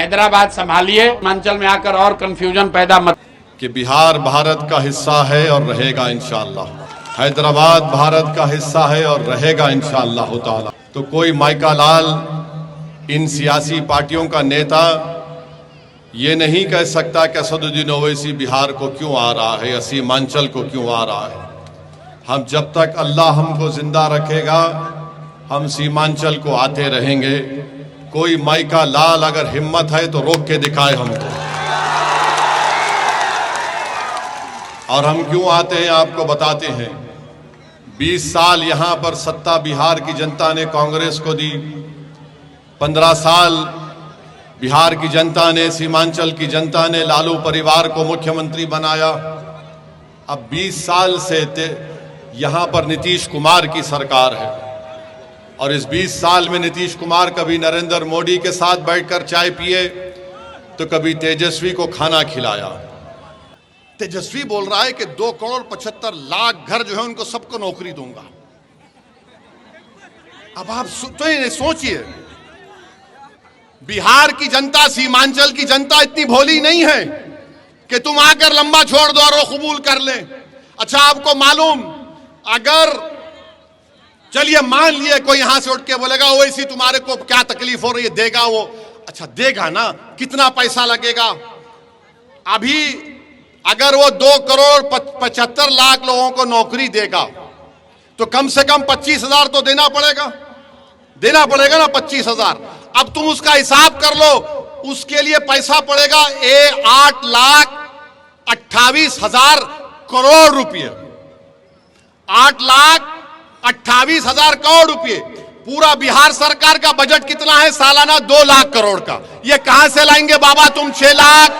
हैदराबाद संभालिए, सीमांचल में आकर और कंफ्यूजन पैदा मत। कि बिहार भारत का हिस्सा है और रहेगा इंशाअल्लाह। हैदराबाद भारत का हिस्सा है और रहेगा इंशाअल्लाह ताला। तो कोई माइका लाल, इन सियासी पार्टियों का नेता ये नहीं कह सकता कि असदुद्दीन ओवैसी बिहार को क्यों आ रहा है या सीमांचल को क्यों आ रहा है। हम जब तक अल्लाह हमको जिंदा रखेगा हम सीमांचल को आते रहेंगे। कोई माइका लाल अगर हिम्मत है तो रोक के दिखाए हमको। और हम क्यों आते हैं आपको बताते हैं। 20 साल यहां पर सत्ता बिहार की जनता ने कांग्रेस को दी। 15 साल बिहार की जनता ने, सीमांचल की जनता ने लालू परिवार को मुख्यमंत्री बनाया। अब 20 साल से यहां पर नीतीश कुमार की सरकार है और इस 20 साल में नीतीश कुमार कभी नरेंद्र मोदी के साथ बैठकर चाय पिए तो कभी तेजस्वी को खाना खिलाया। तेजस्वी बोल रहा है कि 2,75,00,000 घर जो है उनको सबको नौकरी दूंगा। अब आप तो सोचिए, बिहार की जनता, सीमांचल की जनता इतनी भोली नहीं है कि तुम आकर लंबा छोड़ दो और वो कबूल कर ले। अच्छा, आपको मालूम, अगर चलिए मान लिए कोई यहां से उठ के बोलेगा ओवैसी तुम्हारे को क्या तकलीफ हो रही है, देगा वो। अच्छा देगा ना, कितना पैसा लगेगा? अभी अगर वो 2,75,00,000 लोगों को नौकरी देगा तो कम से कम 25,000 तो देना पड़ेगा ना 25,000। अब तुम उसका हिसाब कर लो, उसके लिए पैसा पड़ेगा 8,28,000 करोड़ रुपये। 8,28,000 करोड़ रुपये। पूरा बिहार सरकार का बजट कितना है? सालाना 2 लाख करोड़ का। ये कहां से लाएंगे बाबा तुम 6 लाख?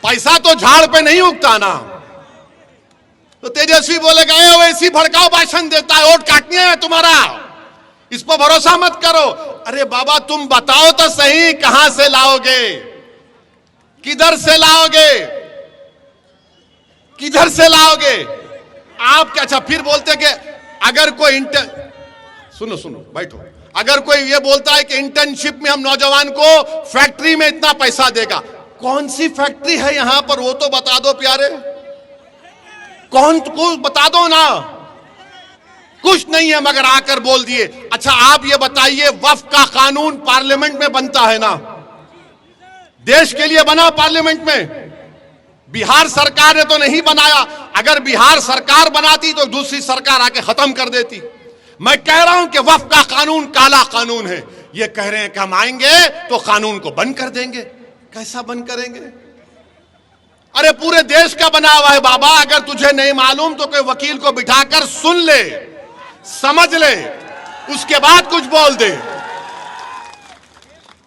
पैसा तो झाड़ पे नहीं उगता ना। तो तेजस्वी बोलेगा ओवैसी भड़काऊ भाषण देता है, वोट काटने है तुम्हारा, इस पर भरोसा मत करो। अरे बाबा तुम बताओ तो सही, कहां से लाओगे, किधर से लाओगे, किधर से लाओगे आप? क्या अच्छा फिर बोलते कि अगर कोई सुनो बैठो, अगर कोई ये बोलता है कि इंटर्नशिप में हम नौजवान को फैक्ट्री में इतना पैसा देगा, कौन सी फैक्ट्री है यहां पर वो तो बता दो प्यारे, कौन को बता दो ना। कुछ नहीं है मगर आकर बोल दिए। अच्छा आप ये बताइए, वक्फ का कानून पार्लियामेंट में बनता है ना, देश के लिए बना पार्लियामेंट में, बिहार सरकार ने तो नहीं बनाया। अगर बिहार सरकार बनाती तो दूसरी सरकार आके खत्म कर देती। मैं कह रहा हूं कि वक्फ का कानून काला कानून है। ये कह रहे हैं कि हम आएंगे तो कानून को बंद कर देंगे। कैसा बंद करेंगे? अरे पूरे देश का बना हुआ है बाबा। अगर तुझे नहीं मालूम तो कोई वकील को बिठाकर सुन ले, समझ ले, उसके बाद कुछ बोल दे।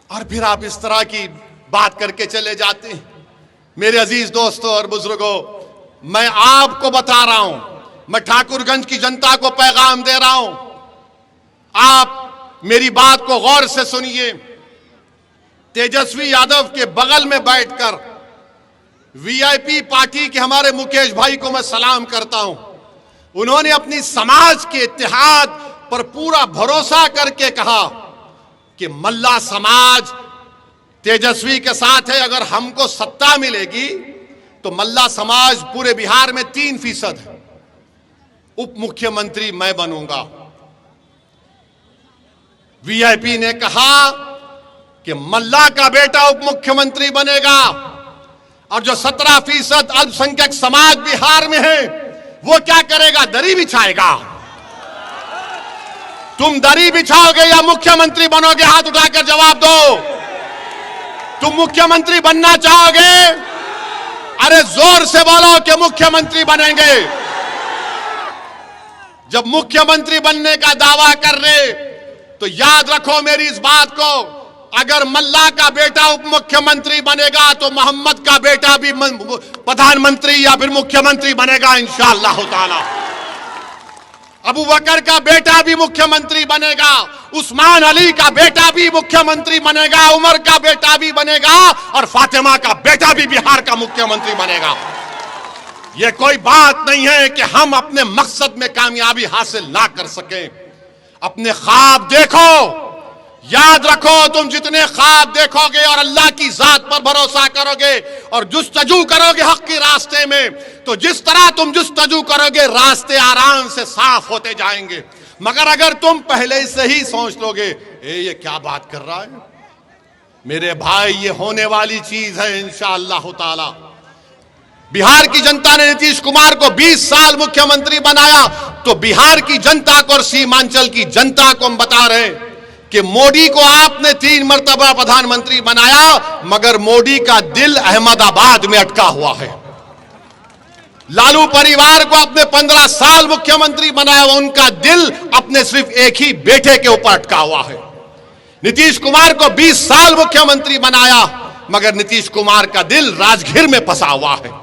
और फिर आप इस तरह की बात करके चले जाते हैं। मेरे अजीज दोस्तों और बुजुर्गों, मैं आपको बता रहा हूं, मैं ठाकुरगंज की जनता को पैगाम दे रहा हूं, आप मेरी बात को गौर से सुनिए। तेजस्वी यादव के बगल में बैठकर वीआईपी पार्टी के हमारे मुकेश भाई को मैं सलाम करता हूं। उन्होंने अपनी समाज के इत्तेहाद पर पूरा भरोसा करके कहा कि मल्ला समाज तेजस्वी के साथ है। अगर हमको सत्ता मिलेगी तो मल्ला समाज पूरे बिहार में 3% है, उप मुख्यमंत्री मैं बनूंगा। वीआईपी ने कहा कि मल्ला का बेटा उप मुख्यमंत्री बनेगा और जो 17% अल्पसंख्यक समाज बिहार में है वो क्या करेगा? दरी बिछाएगा। तुम दरी बिछाओगे या मुख्यमंत्री बनोगे? हाथ उठाकर जवाब दो। तुम मुख्यमंत्री बनना चाहोगे? अरे जोर से बोलो कि मुख्यमंत्री बनेंगे। जब मुख्यमंत्री बनने का दावा कर रहे तो याद रखो मेरी इस बात को, अगर मल्ला का बेटा उप मुख्यमंत्री बनेगा तो मोहम्मद का बेटा भी प्रधानमंत्री या फिर मुख्यमंत्री बनेगा इंशाअल्लाह ताला। अबू बकर का बेटा भी मुख्यमंत्री बनेगा, उस्मान अली का बेटा भी मुख्यमंत्री बनेगा, उमर का बेटा भी बनेगा और फातिमा का बेटा भी बिहार का मुख्यमंत्री बनेगा। यह कोई बात नहीं है कि हम अपने मकसद में कामयाबी हासिल ना कर सकें। अपने ख्वाब देखो, याद रखो, तुम जितने ख्वाब देखोगे और अल्लाह की जात पर भरोसा करोगे और जुस्तजू करोगे हक के रास्ते में, तो जिस तरह तुम जुस्तजू करोगे रास्ते आराम से साफ होते जाएंगे। मगर अगर तुम पहले से ही सोच लोगे ये क्या बात कर रहा है, मेरे भाई ये होने वाली चीज है इंशाअल्लाह ताला। बिहार की जनता ने नीतीश कुमार को 20 साल मुख्यमंत्री बनाया, तो बिहार की जनता को और सीमांचल की जनता को हम बता रहे हैं कि मोदी को आपने 3 मर्तबा प्रधानमंत्री बनाया, मगर मोदी का दिल अहमदाबाद में अटका हुआ है। लालू परिवार को आपने 15 साल मुख्यमंत्री बनाया, उनका दिल अपने सिर्फ एक ही बेटे के ऊपर अटका हुआ है। नीतीश कुमार को 20 साल मुख्यमंत्री बनाया, मगर नीतीश कुमार का दिल राजगीर में फंसा हुआ है।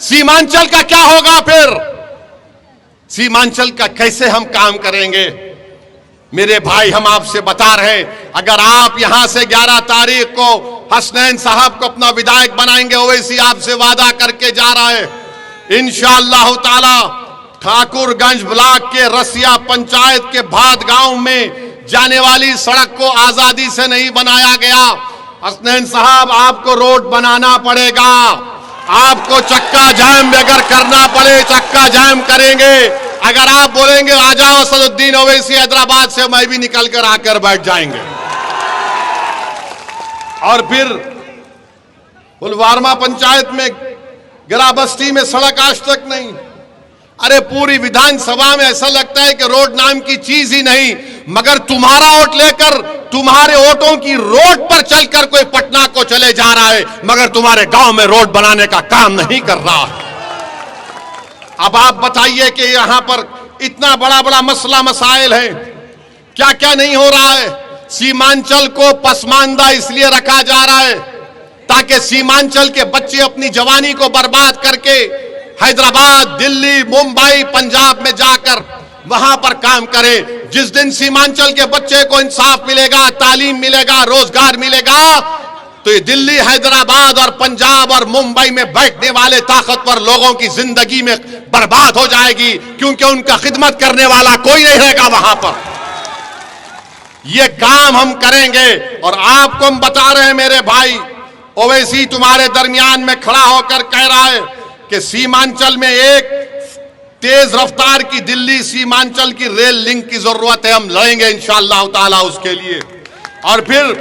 सीमांचल का क्या होगा फिर? सीमांचल का कैसे हम काम करेंगे? मेरे भाई, हम आपसे बता रहे हैं, अगर आप यहां से 11 तारीख को हसनैन साहब को अपना विधायक बनाएंगे, ओवैसी आपसे वादा करके जा रहा है इंशाअल्लाह ताला ठाकुरगंज ब्लॉक के रसिया पंचायत के भाद गांव में जाने वाली सड़क को आजादी से नहीं बनाया गया। हसनैन साहब, आपको रोड बनाना पड़ेगा, आपको चक्का जाम अगर करना पड़े चक्का जाम करेंगे। अगर आप बोलेंगे आ जाओ असदुद्दीन ओवैसी हैदराबाद से, मैं भी निकल कर आकर बैठ जाएंगे। और फिर पुलवामा पंचायत में गिराबस्ती में सड़क आज तक नहीं। अरे पूरी विधानसभा में ऐसा लगता है कि रोड नाम की चीज ही नहीं, मगर तुम्हारा वोट लेकर तुम्हारे वोटों की रोड पर चलकर कोई पटना को चले जा रहा है, मगर तुम्हारे गांव में रोड बनाने का काम नहीं कर रहा है। अब आप बताइए कि यहां पर इतना बड़ा बड़ा मसला मसाइल है, क्या क्या नहीं हो रहा है। सीमांचल को पसमानदा इसलिए रखा जा रहा है ताकि सीमांचल के बच्चे अपनी जवानी को बर्बाद करके हैदराबाद, दिल्ली, मुंबई, पंजाब में जाकर वहां पर काम करें। जिस दिन सीमांचल के बच्चे को इंसाफ मिलेगा, तालीम मिलेगा, रोजगार मिलेगा, तो ये दिल्ली, हैदराबाद और पंजाब और मुंबई में बैठने वाले ताकतवर लोगों की जिंदगी में बर्बाद हो जाएगी, क्योंकि उनका खिदमत करने वाला कोई नहीं रहेगा वहां पर। ये काम हम करेंगे और आपको हम बता रहे हैं मेरे भाई, ओवैसी तुम्हारे दरमियान में खड़ा होकर कह रहा है कि सीमांचल में एक तेज रफ्तार की दिल्ली सीमांचल की रेल लिंक की जरूरत है। हम लड़ेंगे इंशाअल्लाह ताला उसके लिए। और फिर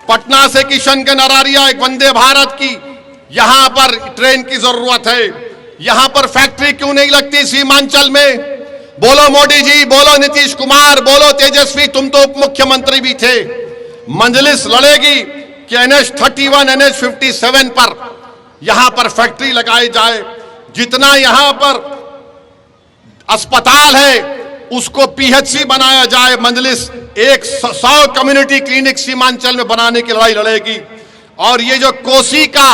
पटना से किशनगंज अरारिया एक वंदे भारत की यहां पर ट्रेन की जरूरत है। यहां पर फैक्ट्री क्यों नहीं लगती सीमांचल में? बोलो मोदी जी, बोलो नीतीश कुमार, बोलो तेजस्वी, तुम तो उप मुख्यमंत्री भी थे। मंजलिस लड़ेगी कि NH-31, NH-57 पर यहां पर फैक्ट्री लगाई जाए। जितना यहां पर अस्पताल है उसको PHC बनाया जाए। मंजलिस 100 कम्युनिटी क्लिनिक सीमांचल में बनाने की लड़ाई लड़ेगी। और ये जो कोसी का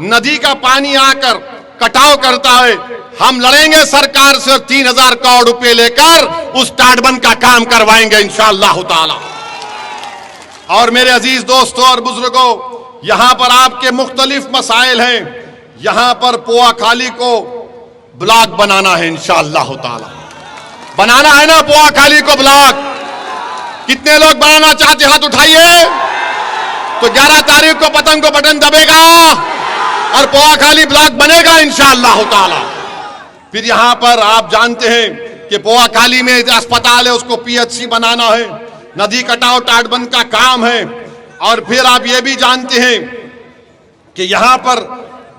नदी का पानी आकर कटाव करता है, हम लड़ेंगे सरकार से और 3000 करोड़ रुपए लेकर उस टाटबंद का काम करवाएंगे इंशाअल्लाह ताला। और मेरे अजीज दोस्तों और बुजुर्गों, यहां पर आपके मुख्तलिफ मसाइल हैं। यहां पर पोआखाली को ब्लॉक बनाना है इंशाअल्लाह ताला। बनाना है ना पोआखाली को ब्लॉक? कितने लोग बनाना चाहते, हाथ उठाइए। तो 11 तारीख को पतंग को बटन दबेगा और पोआखाली ब्लॉक बनेगा इंशाअल्लाह ताला। फिर यहां पर आप जानते हैं कि पोआखाली में अस्पताल है, उसको PHC बनाना है। नदी कटाव टाटबंद का काम है। और फिर आप ये भी जानते हैं कि यहां पर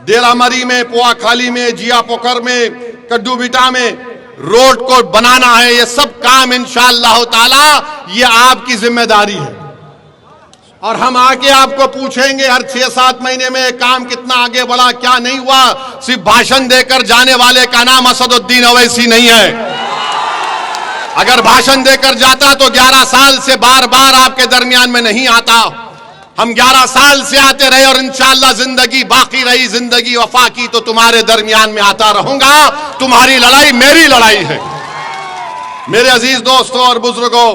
देलामरी में, पोआखाली में, जिया पोखर में, कड्डूबिटा में रोड को बनाना है। ये सब काम इंशाअल्लाह ताला ये आपकी जिम्मेदारी है। और हम आके आपको पूछेंगे हर 6-7 महीने में काम कितना आगे बढ़ा, क्या नहीं हुआ। सिर्फ भाषण देकर जाने वाले का नाम असदुद्दीन ओवैसी नहीं है। अगर भाषण देकर जाता तो 11 साल से बार बार आपके दरमियान में नहीं आता। हम 11 साल से आते रहे और इंशाअल्लाह जिंदगी बाकी रही, जिंदगी वफा की, तो तुम्हारे दरमियान में आता रहूंगा। तुम्हारी लड़ाई मेरी लड़ाई है। मेरे अजीज दोस्तों और बुजुर्गों,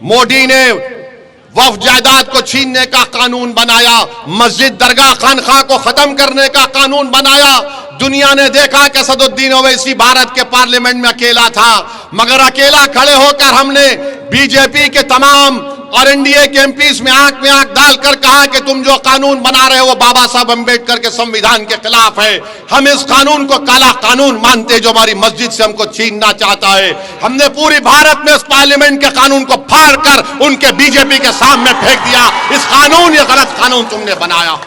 मोदी ने वक्फ जायदाद को छीनने का कानून बनाया, मस्जिद, दरगाह, खानखा को खत्म करने का कानून बनाया। दुनिया ने देखा कि असदुद्दीन ओवैसी भारत के पार्लियामेंट में अकेला था, मगर अकेला खड़े होकर हमने बीजेपी के तमाम और एनडीए के एमपीस में आंख डालकर कहा कि तुम जो कानून बना रहे हो वो बाबा साहब अंबेडकर के संविधान के खिलाफ है। हम इस कानून को काला कानून मानते जो हमारी मस्जिद से हमको छीनना चाहता है। हमने पूरी भारत में इस पार्लियामेंट के कानून को फाड़ कर उनके बीजेपी के सामने फेंक दिया। इस कानून, ये गलत कानून तुमने बनाया।